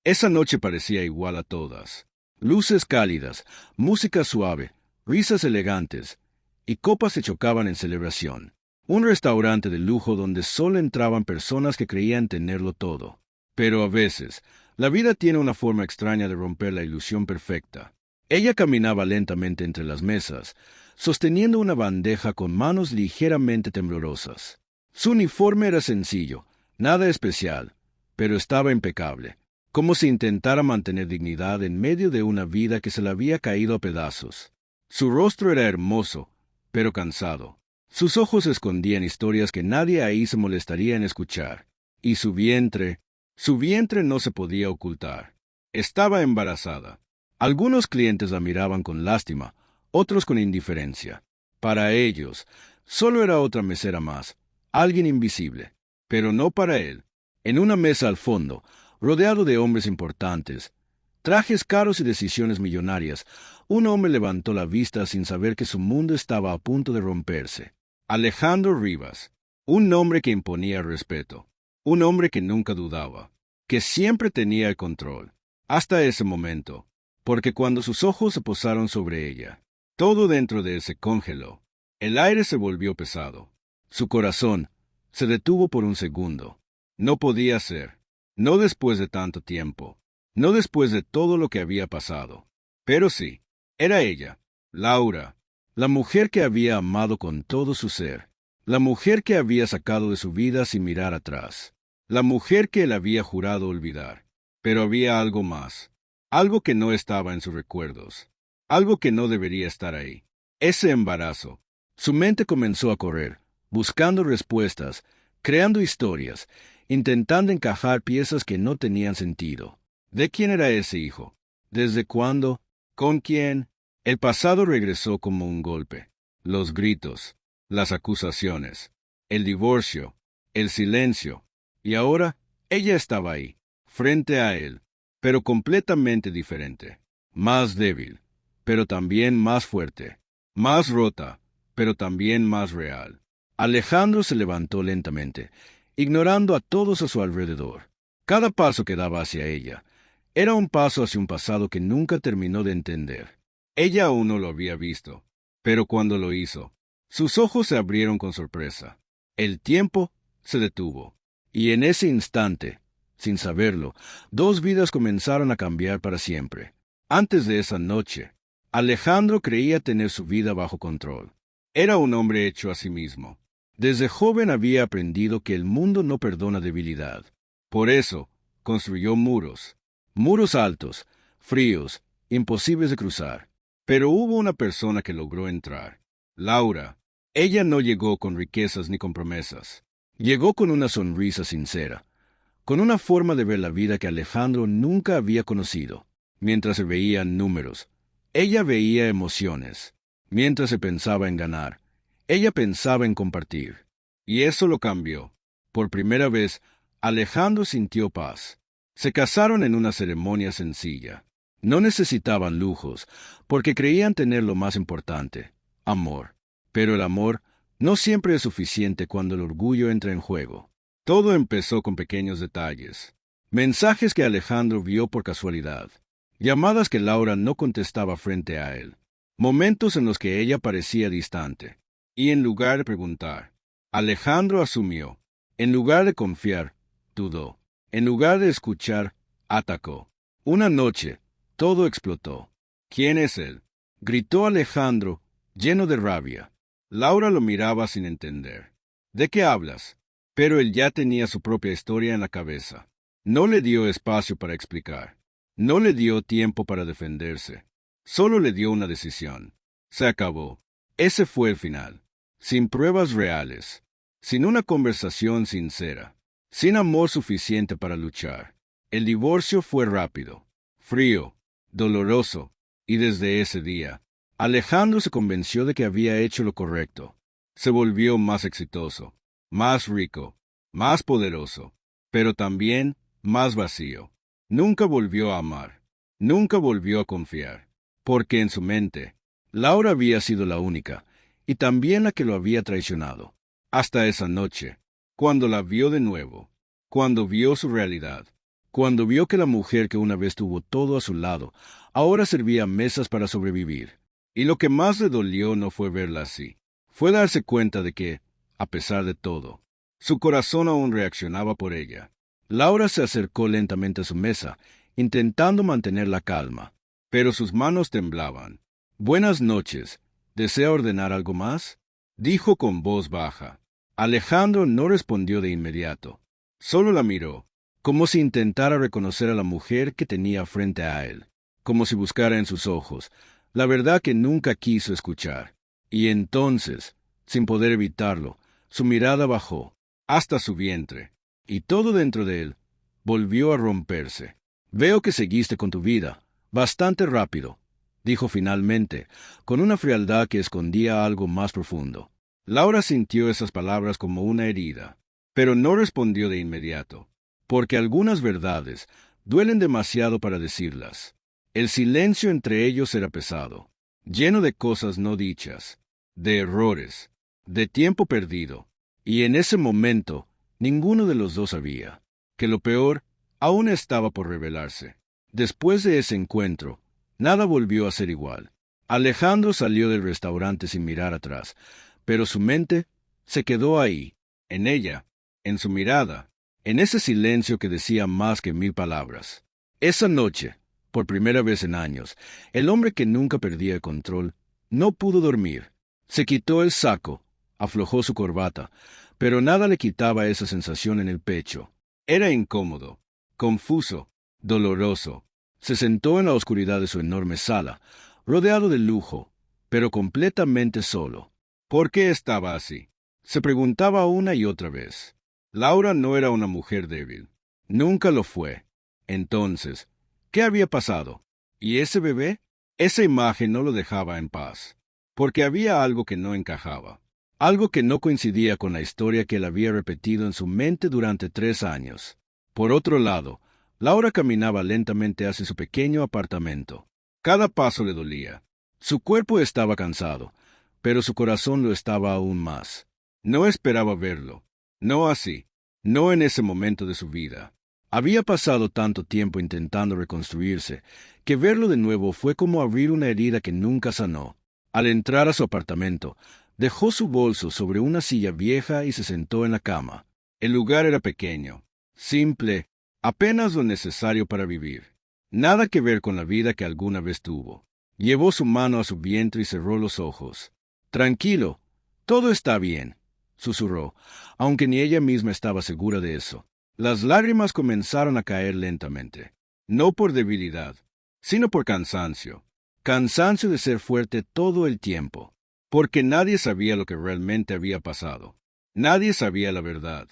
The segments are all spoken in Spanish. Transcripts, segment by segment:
Esa noche parecía igual a todas. Luces cálidas, música suave, risas elegantes, y copas se chocaban en celebración. Un restaurante de lujo donde solo entraban personas que creían tenerlo todo. Pero a veces, la vida tiene una forma extraña de romper la ilusión perfecta. Ella caminaba lentamente entre las mesas, sosteniendo una bandeja con manos ligeramente temblorosas. Su uniforme era sencillo, nada especial, pero estaba impecable, como si intentara mantener dignidad en medio de una vida que se le había caído a pedazos. Su rostro era hermoso, pero cansado. Sus ojos escondían historias que nadie ahí se molestaría en escuchar. Y su vientre no se podía ocultar. Estaba embarazada. Algunos clientes la miraban con lástima, otros con indiferencia. Para ellos, solo era otra mesera más, alguien invisible. Pero no para él. En una mesa al fondo, rodeado de hombres importantes, trajes caros y decisiones millonarias, un hombre levantó la vista sin saber que su mundo estaba a punto de romperse. Alejandro Rivas, un hombre que imponía respeto, un hombre que nunca dudaba, que siempre tenía el control, hasta ese momento, porque cuando sus ojos se posaron sobre ella, todo dentro de él se congeló, el aire se volvió pesado, su corazón se detuvo por un segundo. No podía ser, no después de tanto tiempo, no después de todo lo que había pasado, pero sí, era ella, Laura. La mujer que había amado con todo su ser, la mujer que había sacado de su vida sin mirar atrás, la mujer que él había jurado olvidar. Pero había algo más, algo que no estaba en sus recuerdos, algo que no debería estar ahí. Ese embarazo. Su mente comenzó a correr, buscando respuestas, creando historias, intentando encajar piezas que no tenían sentido. ¿De quién era ese hijo? ¿Desde cuándo? ¿Con quién? El pasado regresó como un golpe. Los gritos, las acusaciones, el divorcio, el silencio. Y ahora ella estaba ahí, frente a él, pero completamente diferente. Más débil, pero también más fuerte. Más rota, pero también más real. Alejandro se levantó lentamente, ignorando a todos a su alrededor. Cada paso que daba hacia ella era un paso hacia un pasado que nunca terminó de entender. Ella aún no lo había visto, pero cuando lo hizo, sus ojos se abrieron con sorpresa. El tiempo se detuvo, y en ese instante, sin saberlo, dos vidas comenzaron a cambiar para siempre. Antes de esa noche, Alejandro creía tener su vida bajo control. Era un hombre hecho a sí mismo. Desde joven había aprendido que el mundo no perdona debilidad. Por eso, construyó muros. Muros altos, fríos, imposibles de cruzar. Pero hubo una persona que logró entrar. Laura. Ella no llegó con riquezas ni con promesas. Llegó con una sonrisa sincera, con una forma de ver la vida que Alejandro nunca había conocido. Mientras se veían números, ella veía emociones. Mientras se pensaba en ganar, ella pensaba en compartir. Y eso lo cambió. Por primera vez, Alejandro sintió paz. Se casaron en una ceremonia sencilla. No necesitaban lujos, porque creían tener lo más importante, amor. Pero el amor no siempre es suficiente cuando el orgullo entra en juego. Todo empezó con pequeños detalles. Mensajes que Alejandro vio por casualidad. Llamadas que Laura no contestaba frente a él. Momentos en los que ella parecía distante. Y en lugar de preguntar, Alejandro asumió. En lugar de confiar, dudó. En lugar de escuchar, atacó. Una noche, todo explotó. ¿Quién es él?, gritó Alejandro, lleno de rabia. Laura lo miraba sin entender. ¿De qué hablas? Pero él ya tenía su propia historia en la cabeza. No le dio espacio para explicar. No le dio tiempo para defenderse. Solo le dio una decisión. Se acabó. Ese fue el final. Sin pruebas reales. Sin una conversación sincera. Sin amor suficiente para luchar. El divorcio fue rápido, frío, doloroso, y desde ese día, Alejandro se convenció de que había hecho lo correcto. Se volvió más exitoso, más rico, más poderoso, pero también más vacío. Nunca volvió a amar, nunca volvió a confiar, porque en su mente, Laura había sido la única, y también la que lo había traicionado. Hasta esa noche, cuando la vio de nuevo, cuando vio su realidad, cuando vio que la mujer que una vez tuvo todo a su lado, ahora servía mesas para sobrevivir. Y lo que más le dolió no fue verla así, fue darse cuenta de que, a pesar de todo, su corazón aún reaccionaba por ella. Laura se acercó lentamente a su mesa, intentando mantener la calma, pero sus manos temblaban. «Buenas noches. ¿Desea ordenar algo más?», dijo con voz baja. Alejandro no respondió de inmediato. Solo la miró, como si intentara reconocer a la mujer que tenía frente a él, como si buscara en sus ojos la verdad que nunca quiso escuchar. Y entonces, sin poder evitarlo, su mirada bajó hasta su vientre, y todo dentro de él volvió a romperse. «Veo que seguiste con tu vida, bastante rápido», dijo finalmente, con una frialdad que escondía algo más profundo. Laura sintió esas palabras como una herida, pero no respondió de inmediato, porque algunas verdades duelen demasiado para decirlas. El silencio entre ellos era pesado, lleno de cosas no dichas, de errores, de tiempo perdido, y en ese momento ninguno de los dos sabía que lo peor aún estaba por revelarse. Después de ese encuentro, nada volvió a ser igual. Alejandro salió del restaurante sin mirar atrás, pero su mente se quedó ahí, en ella, en su mirada, en ese silencio que decía más que 1000 palabras. Esa noche, por primera vez en años, el hombre que nunca perdía el control no pudo dormir. Se quitó el saco, aflojó su corbata, pero nada le quitaba esa sensación en el pecho. Era incómodo, confuso, doloroso. Se sentó en la oscuridad de su enorme sala, rodeado de lujo, pero completamente solo. ¿Por qué estaba así?, se preguntaba una y otra vez. Laura no era una mujer débil. Nunca lo fue. Entonces, ¿qué había pasado? ¿Y ese bebé? Esa imagen no lo dejaba en paz, porque había algo que no encajaba, algo que no coincidía con la historia que él había repetido en su mente durante 3 años. Por otro lado, Laura caminaba lentamente hacia su pequeño apartamento. Cada paso le dolía. Su cuerpo estaba cansado, pero su corazón lo estaba aún más. No esperaba verlo. No así. No en ese momento de su vida. Había pasado tanto tiempo intentando reconstruirse, que verlo de nuevo fue como abrir una herida que nunca sanó. Al entrar a su apartamento, dejó su bolso sobre una silla vieja y se sentó en la cama. El lugar era pequeño, simple, apenas lo necesario para vivir. Nada que ver con la vida que alguna vez tuvo. Llevó su mano a su vientre y cerró los ojos. «Tranquilo, todo está bien», susurró, aunque ni ella misma estaba segura de eso. Las lágrimas comenzaron a caer lentamente, no por debilidad, sino por cansancio. Cansancio de ser fuerte todo el tiempo, porque nadie sabía lo que realmente había pasado. Nadie sabía la verdad.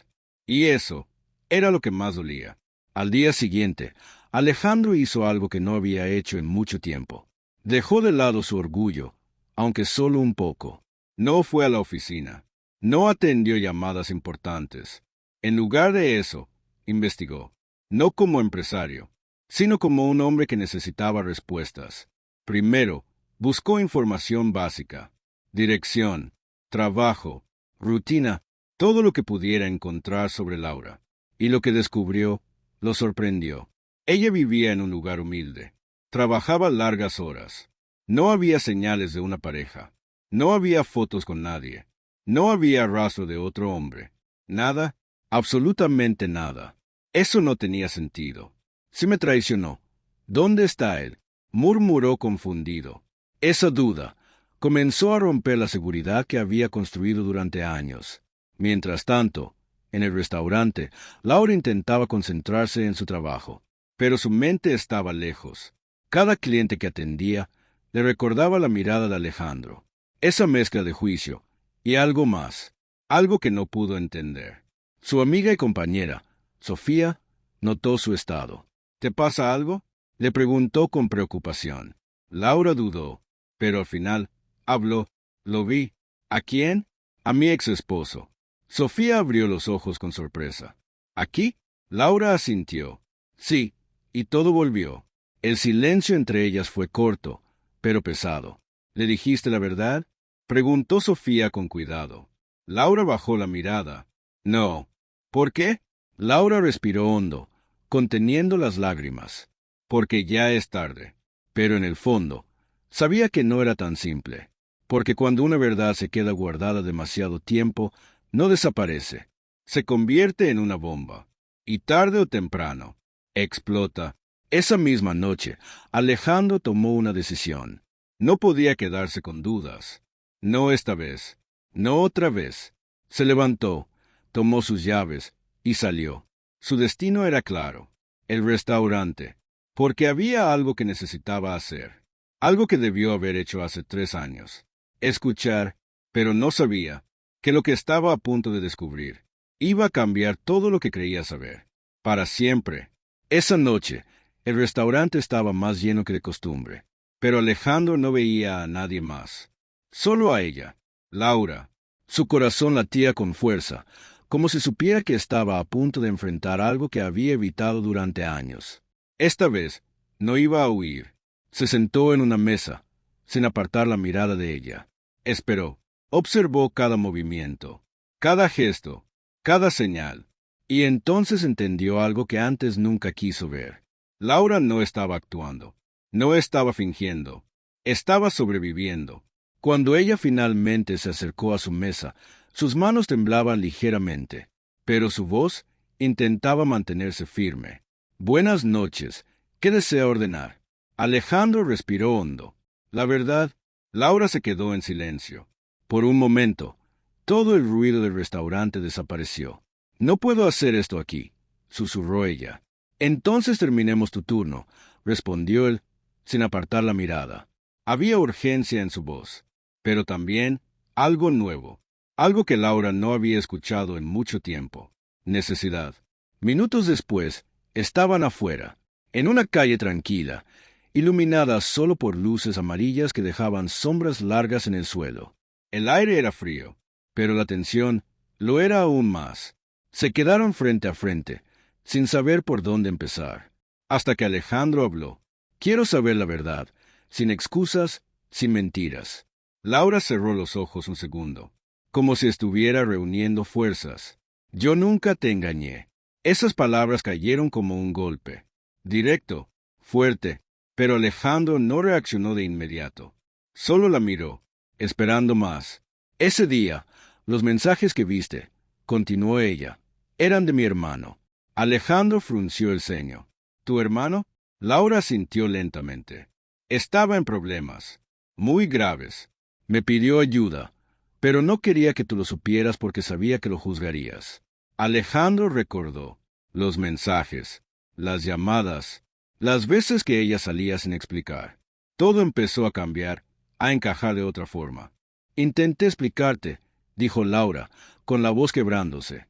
Y eso era lo que más dolía. Al día siguiente, Alejandro hizo algo que no había hecho en mucho tiempo. Dejó de lado su orgullo, aunque solo un poco. No fue a la oficina. No atendió llamadas importantes. En lugar de eso, investigó, no como empresario, sino como un hombre que necesitaba respuestas. Primero, buscó información básica, dirección, trabajo, rutina, todo lo que pudiera encontrar sobre Laura. Y lo que descubrió lo sorprendió. Ella vivía en un lugar humilde. Trabajaba largas horas. No había señales de una pareja. No había fotos con nadie. No había rastro de otro hombre. Nada, absolutamente nada. Eso no tenía sentido. Si me traicionó, ¿dónde está él?, murmuró confundido. Esa duda comenzó a romper la seguridad que había construido durante años. Mientras tanto, en el restaurante, Laura intentaba concentrarse en su trabajo, pero su mente estaba lejos. Cada cliente que atendía le recordaba la mirada de Alejandro, esa mezcla de juicio y algo más, algo que no pudo entender. Su amiga y compañera, Sofía, notó su estado. ¿Te pasa algo?, le preguntó con preocupación. Laura dudó, pero al final habló. Lo vi. ¿A quién? A mi ex esposo. Sofía abrió los ojos con sorpresa. ¿Aquí? Laura asintió. Sí, y todo volvió. El silencio entre ellas fue corto, pero pesado. ¿Le dijiste la verdad?, preguntó Sofía con cuidado. Laura bajó la mirada. No. ¿Por qué? Laura respiró hondo, conteniendo las lágrimas, porque ya es tarde. Pero en el fondo, sabía que no era tan simple, porque cuando una verdad se queda guardada demasiado tiempo, no desaparece, se convierte en una bomba, y tarde o temprano, explota. Esa misma noche, Alejandro tomó una decisión. No podía quedarse con dudas. No esta vez, no otra vez. Se levantó, tomó sus llaves y salió. Su destino era claro, el restaurante, porque había algo que necesitaba hacer, algo que debió haber hecho hace 3 años. Escuchar, pero no sabía, que lo que estaba a punto de descubrir iba a cambiar todo lo que creía saber, para siempre. Esa noche, el restaurante estaba más lleno que de costumbre, pero Alejandro no veía a nadie más, solo a ella, Laura. Su corazón latía con fuerza, como si supiera que estaba a punto de enfrentar algo que había evitado durante años. Esta vez, no iba a huir. Se sentó en una mesa, sin apartar la mirada de ella. Esperó, observó cada movimiento, cada gesto, cada señal, y entonces entendió algo que antes nunca quiso ver. Laura no estaba actuando, no estaba fingiendo, estaba sobreviviendo. Cuando ella finalmente se acercó a su mesa, sus manos temblaban ligeramente, pero su voz intentaba mantenerse firme. Buenas noches. ¿Qué desea ordenar? Alejandro respiró hondo. La verdad, Laura se quedó en silencio. Por un momento, todo el ruido del restaurante desapareció. No puedo hacer esto aquí, susurró ella. Entonces terminemos tu turno, respondió él, sin apartar la mirada. Había urgencia en su voz, pero también algo nuevo, algo que Laura no había escuchado en mucho tiempo. Necesidad. Minutos después, estaban afuera, en una calle tranquila, iluminada solo por luces amarillas que dejaban sombras largas en el suelo. El aire era frío, pero la tensión lo era aún más. Se quedaron frente a frente, sin saber por dónde empezar, hasta que Alejandro habló. Quiero saber la verdad, sin excusas, sin mentiras. Laura cerró los ojos un segundo, como si estuviera reuniendo fuerzas. Yo nunca te engañé. Esas palabras cayeron como un golpe, directo, fuerte, pero Alejandro no reaccionó de inmediato. Solo la miró, esperando más. Ese día, los mensajes que viste, continuó ella, eran de mi hermano. Alejandro frunció el ceño. ¿Tu hermano? Laura sintió lentamente. Estaba en problemas, muy graves. Me pidió ayuda, pero no quería que tú lo supieras porque sabía que lo juzgarías. Alejandro recordó los mensajes, las llamadas, las veces que ella salía sin explicar. Todo empezó a cambiar, a encajar de otra forma. Intenté explicarte, dijo Laura, con la voz quebrándose.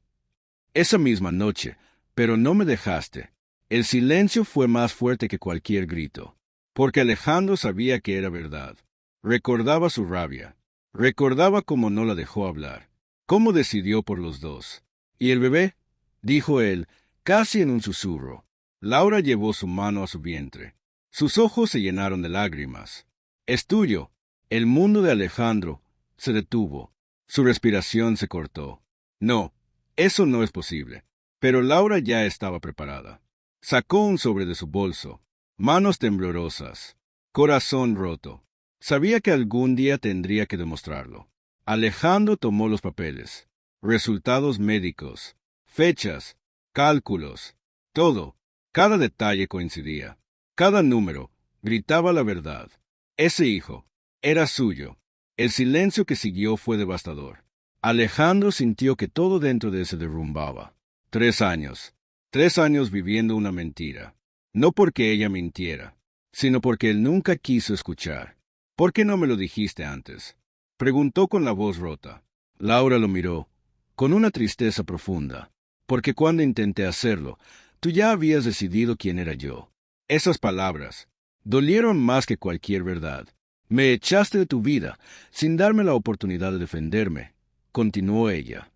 Esa misma noche, pero no me dejaste. El silencio fue más fuerte que cualquier grito, porque Alejandro sabía que era verdad. Recordaba su rabia, recordaba cómo no la dejó hablar, cómo decidió por los dos. ¿Y el bebé? Dijo él, casi en un susurro. Laura llevó su mano a su vientre. Sus ojos se llenaron de lágrimas. Es tuyo. El mundo de Alejandro se detuvo. Su respiración se cortó. No, eso no es posible. Pero Laura ya estaba preparada. Sacó un sobre de su bolso, manos temblorosas, corazón roto. Sabía que algún día tendría que demostrarlo. Alejandro tomó los papeles, resultados médicos, fechas, cálculos, todo. Cada detalle coincidía. Cada número gritaba la verdad. Ese hijo era suyo. El silencio que siguió fue devastador. Alejandro sintió que todo dentro de él se derrumbaba. 3 años. 3 años viviendo una mentira. No porque ella mintiera, sino porque él nunca quiso escuchar. ¿Por qué no me lo dijiste antes? Preguntó con la voz rota. Laura lo miró, con una tristeza profunda. Porque cuando intenté hacerlo, tú ya habías decidido quién era yo. Esas palabras dolieron más que cualquier verdad. Me echaste de tu vida, sin darme la oportunidad de defenderme, continuó ella.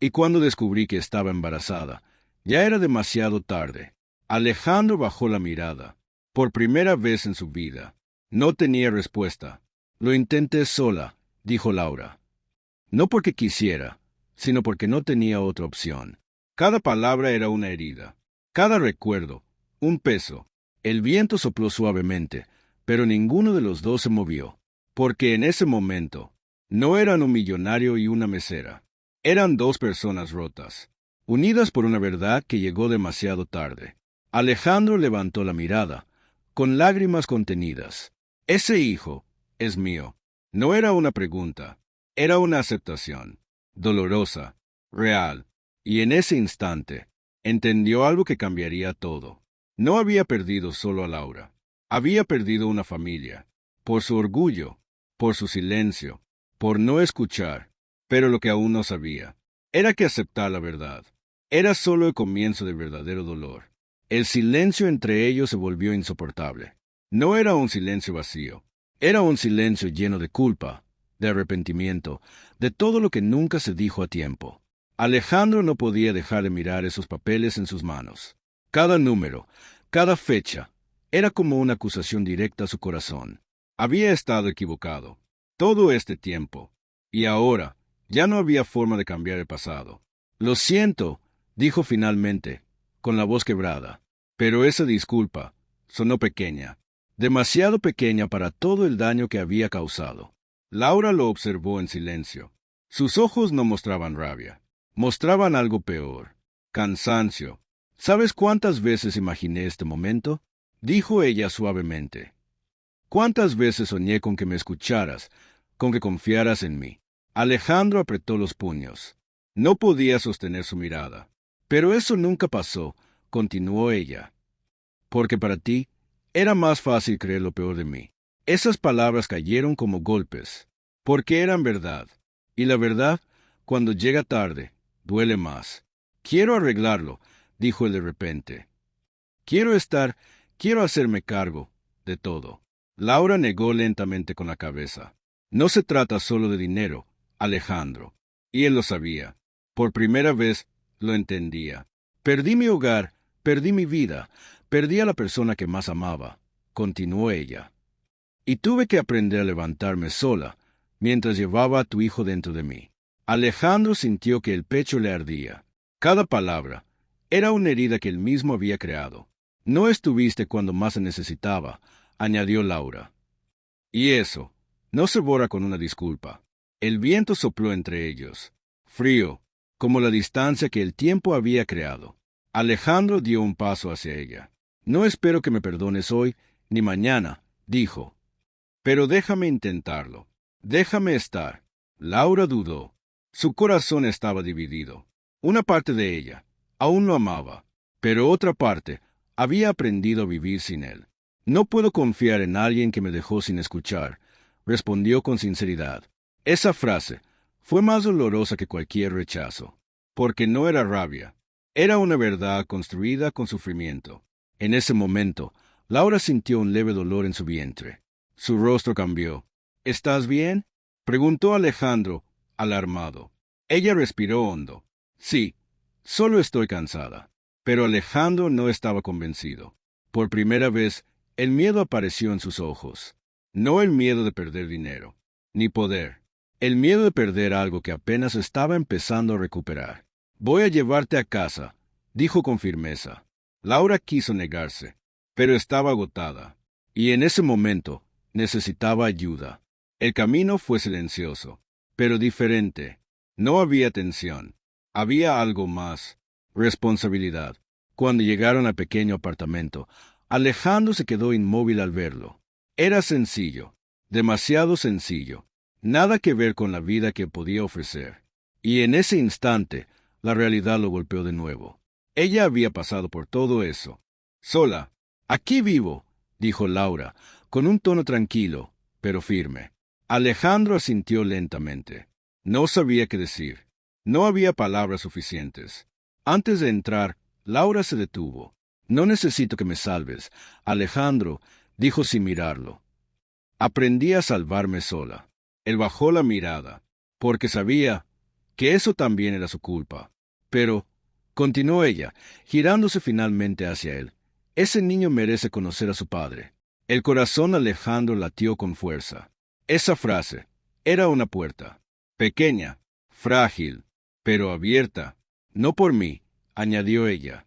Y cuando descubrí que estaba embarazada, ya era demasiado tarde. Alejandro bajó la mirada. Por primera vez en su vida. No tenía respuesta. Lo intenté sola, dijo Laura. No porque quisiera, sino porque no tenía otra opción. Cada palabra era una herida. Cada recuerdo, un peso. El viento sopló suavemente, pero ninguno de los dos se movió, porque en ese momento no eran un millonario y una mesera. Eran dos personas rotas, unidas por una verdad que llegó demasiado tarde. Alejandro levantó la mirada, con lágrimas contenidas. Ese hijo es mío. No era una pregunta, era una aceptación, dolorosa, real, y en ese instante entendió algo que cambiaría todo. No había perdido solo a Laura, había perdido una familia, por su orgullo, por su silencio, por no escuchar, pero lo que aún no sabía era que aceptar la verdad era solo el comienzo del verdadero dolor. El silencio entre ellos se volvió insoportable. No era un silencio vacío, era un silencio lleno de culpa, de arrepentimiento, de todo lo que nunca se dijo a tiempo. Alejandro no podía dejar de mirar esos papeles en sus manos. Cada número, cada fecha, era como una acusación directa a su corazón. Había estado equivocado todo este tiempo, y ahora ya no había forma de cambiar el pasado. Lo siento, dijo finalmente, con la voz quebrada, pero esa disculpa sonó pequeña, demasiado pequeña para todo el daño que había causado. Laura lo observó en silencio. Sus ojos no mostraban rabia, mostraban algo peor, cansancio. ¿Sabes cuántas veces imaginé este momento?, dijo ella suavemente. ¿Cuántas veces soñé con que me escucharas, con que confiaras en mí? Alejandro apretó los puños. No podía sostener su mirada. Pero eso nunca pasó, continuó ella. Porque para ti era más fácil creer lo peor de mí. Esas palabras cayeron como golpes, porque eran verdad. Y la verdad, cuando llega tarde, duele más. Quiero arreglarlo, dijo él de repente. Quiero hacerme cargo de todo. Laura negó lentamente con la cabeza. No se trata solo de dinero, Alejandro. Y él lo sabía. Por primera vez lo entendía. Perdí mi hogar, perdí mi vida, perdí a la persona que más amaba, continuó ella. Y tuve que aprender a levantarme sola, mientras llevaba a tu hijo dentro de mí. Alejandro sintió que el pecho le ardía. Cada palabra era una herida que él mismo había creado. No estuviste cuando más se necesitaba, añadió Laura. Y eso no se borra con una disculpa. El viento sopló entre ellos, frío, como la distancia que el tiempo había creado. Alejandro dio un paso hacia ella. No espero que me perdones hoy ni mañana, dijo. Pero déjame intentarlo. Déjame estar. Laura dudó. Su corazón estaba dividido. Una parte de ella aún lo amaba, pero otra parte había aprendido a vivir sin él. No puedo confiar en alguien que me dejó sin escuchar, respondió con sinceridad. Esa frase fue más dolorosa que cualquier rechazo, porque no era rabia, era una verdad construida con sufrimiento. En ese momento, Laura sintió un leve dolor en su vientre. Su rostro cambió. ¿Estás bien?, preguntó Alejandro, alarmado. Ella respiró hondo. Sí, solo estoy cansada. Pero Alejandro no estaba convencido. Por primera vez, el miedo apareció en sus ojos. No el miedo de perder dinero, ni poder. El miedo de perder algo que apenas estaba empezando a recuperar. Voy a llevarte a casa, dijo con firmeza. Laura quiso negarse, pero estaba agotada, y en ese momento necesitaba ayuda. El camino fue silencioso, pero diferente. No había tensión. Había algo más. Responsabilidad. Cuando llegaron al pequeño apartamento, Alejandro se quedó inmóvil al verlo. Era sencillo, demasiado sencillo, nada que ver con la vida que podía ofrecer. Y en ese instante, la realidad lo golpeó de nuevo. Ella había pasado por todo eso. Sola. Aquí vivo, dijo Laura, con un tono tranquilo, pero firme. Alejandro asintió lentamente. No sabía qué decir. No había palabras suficientes. Antes de entrar, Laura se detuvo. No necesito que me salves, Alejandro, dijo sin mirarlo. Aprendí a salvarme sola. Él bajó la mirada, porque sabía que eso también era su culpa. Pero, continuó ella, girándose finalmente hacia él, ese niño merece conocer a su padre. El corazón de Alejandro latió con fuerza. Esa frase era una puerta, pequeña, frágil, pero abierta. No por mí, añadió ella.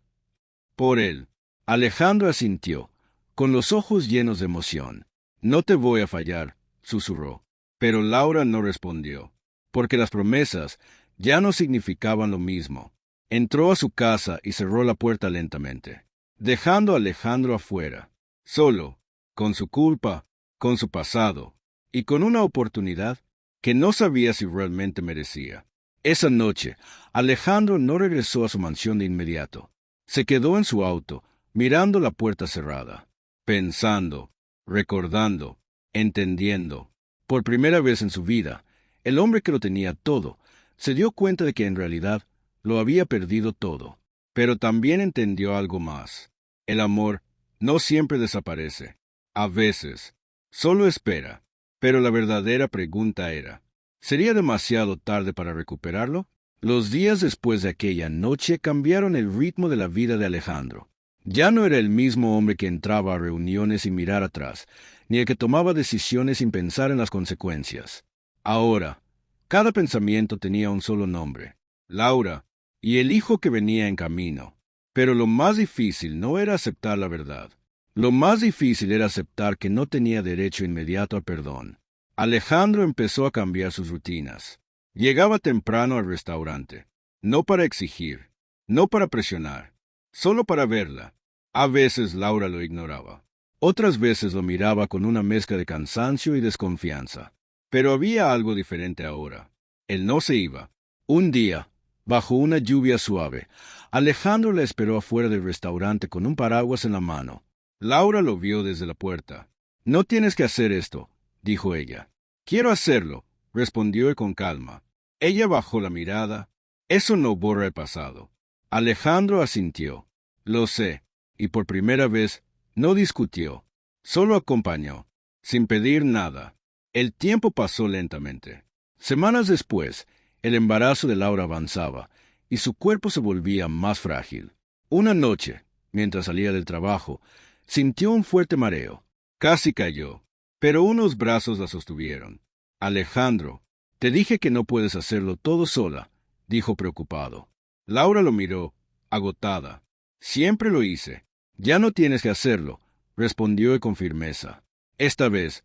Por él. Alejandro asintió, con los ojos llenos de emoción. No te voy a fallar, susurró. Pero Laura no respondió, porque las promesas ya no significaban lo mismo. Entró a su casa y cerró la puerta lentamente, dejando a Alejandro afuera, solo, con su culpa, con su pasado, y con una oportunidad que no sabía si realmente merecía. Esa noche, Alejandro no regresó a su mansión de inmediato. Se quedó en su auto, mirando la puerta cerrada, pensando, recordando, entendiendo. Por primera vez en su vida, el hombre que lo tenía todo se dio cuenta de que en realidad lo había perdido todo. Pero también entendió algo más. El amor no siempre desaparece. A veces, solo espera. Pero la verdadera pregunta era, ¿sería demasiado tarde para recuperarlo? Los días después de aquella noche cambiaron el ritmo de la vida de Alejandro. Ya no era el mismo hombre que entraba a reuniones sin mirar atrás, ni el que tomaba decisiones sin pensar en las consecuencias. Ahora, cada pensamiento tenía un solo nombre, Laura, y el hijo que venía en camino. Pero lo más difícil no era aceptar la verdad. Lo más difícil era aceptar que no tenía derecho inmediato al perdón. Alejandro empezó a cambiar sus rutinas. Llegaba temprano al restaurante, no para exigir, no para presionar, solo para verla. A veces Laura lo ignoraba. Otras veces lo miraba con una mezcla de cansancio y desconfianza. Pero había algo diferente ahora. Él no se iba. Un día, bajo una lluvia suave, Alejandro la esperó afuera del restaurante con un paraguas en la mano. Laura lo vio desde la puerta. «No tienes que hacer esto», dijo ella. «Quiero hacerlo», respondió él con calma. Ella bajó la mirada. «Eso no borra el pasado». Alejandro asintió. «Lo sé», y por primera vez no discutió, solo acompañó, sin pedir nada. El tiempo pasó lentamente. Semanas después, el embarazo de Laura avanzaba, y su cuerpo se volvía más frágil. Una noche, mientras salía del trabajo, sintió un fuerte mareo. Casi cayó, pero unos brazos la sostuvieron. «Alejandro, te dije que no puedes hacerlo todo sola», dijo preocupado. Laura lo miró, agotada. «Siempre lo hice. Ya no tienes que hacerlo», respondió con firmeza. Esta vez,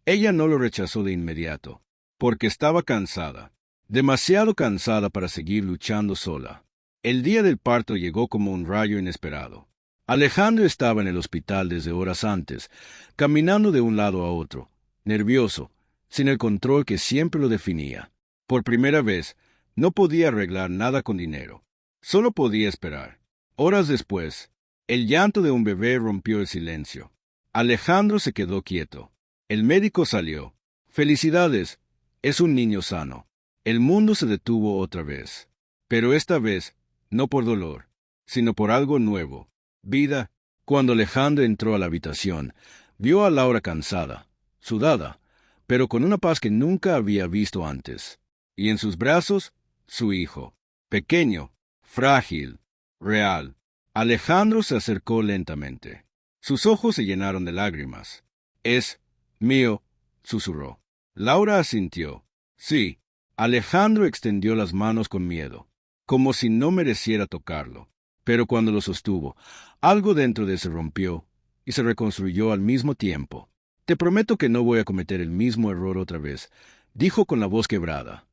ella no lo rechazó de inmediato, porque estaba cansada, demasiado cansada para seguir luchando sola. El día del parto llegó como un rayo inesperado. Alejandro estaba en el hospital desde horas antes, caminando de un lado a otro, nervioso, sin el control que siempre lo definía. Por primera vez, no podía arreglar nada con dinero. Solo podía esperar. Horas después, el llanto de un bebé rompió el silencio. Alejandro se quedó quieto. El médico salió. «Felicidades, es un niño sano». El mundo se detuvo otra vez. Pero esta vez, no por dolor, sino por algo nuevo. Vida. Cuando Alejandro entró a la habitación, vio a Laura cansada, sudada, pero con una paz que nunca había visto antes. Y en sus brazos, su hijo, pequeño, frágil, real. Alejandro se acercó lentamente. Sus ojos se llenaron de lágrimas. «Es mío», susurró. Laura asintió. «Sí». Alejandro extendió las manos con miedo, como si no mereciera tocarlo. Pero cuando lo sostuvo, algo dentro de él se rompió y se reconstruyó al mismo tiempo. «Te prometo que no voy a cometer el mismo error otra vez», dijo con la voz quebrada.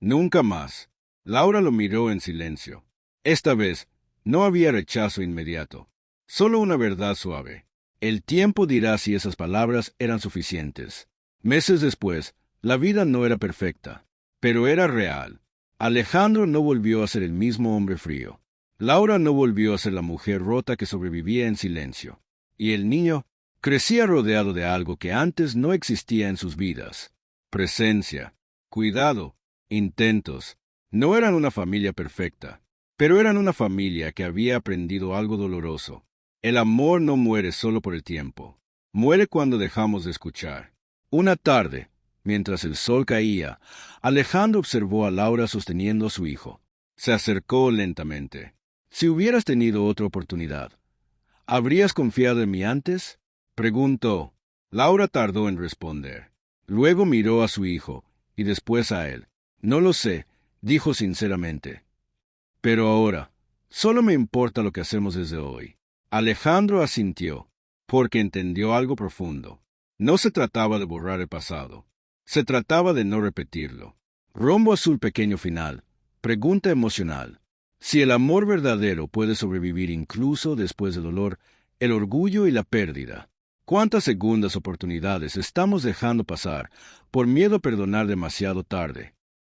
«Nunca más». Laura lo miró en silencio. Esta vez, no había rechazo inmediato, solo una verdad suave. El tiempo dirá si esas palabras eran suficientes. Meses después, la vida no era perfecta, pero era real. Alejandro no volvió a ser el mismo hombre frío. Laura no volvió a ser la mujer rota que sobrevivía en silencio. Y el niño crecía rodeado de algo que antes no existía en sus vidas. Presencia, cuidado, intentos. No eran una familia perfecta, pero eran una familia que había aprendido algo doloroso. El amor no muere solo por el tiempo. Muere cuando dejamos de escuchar. Una tarde, mientras el sol caía, Alejandro observó a Laura sosteniendo a su hijo. Se acercó lentamente. «Si hubieras tenido otra oportunidad, ¿habrías confiado en mí antes?», preguntó. Laura tardó en responder. Luego miró a su hijo y después a él. «No lo sé», dijo sinceramente. «Pero ahora, Solo me importa lo que hacemos desde hoy. Alejandro asintió, porque entendió algo profundo. No se trataba de borrar el pasado. Se trataba de no repetirlo. Rombo azul pequeño final. Pregunta emocional. Si el amor verdadero puede sobrevivir incluso después del dolor, el orgullo y la pérdida, ¿cuántas segundas oportunidades estamos dejando pasar por miedo a perdonar demasiado tarde?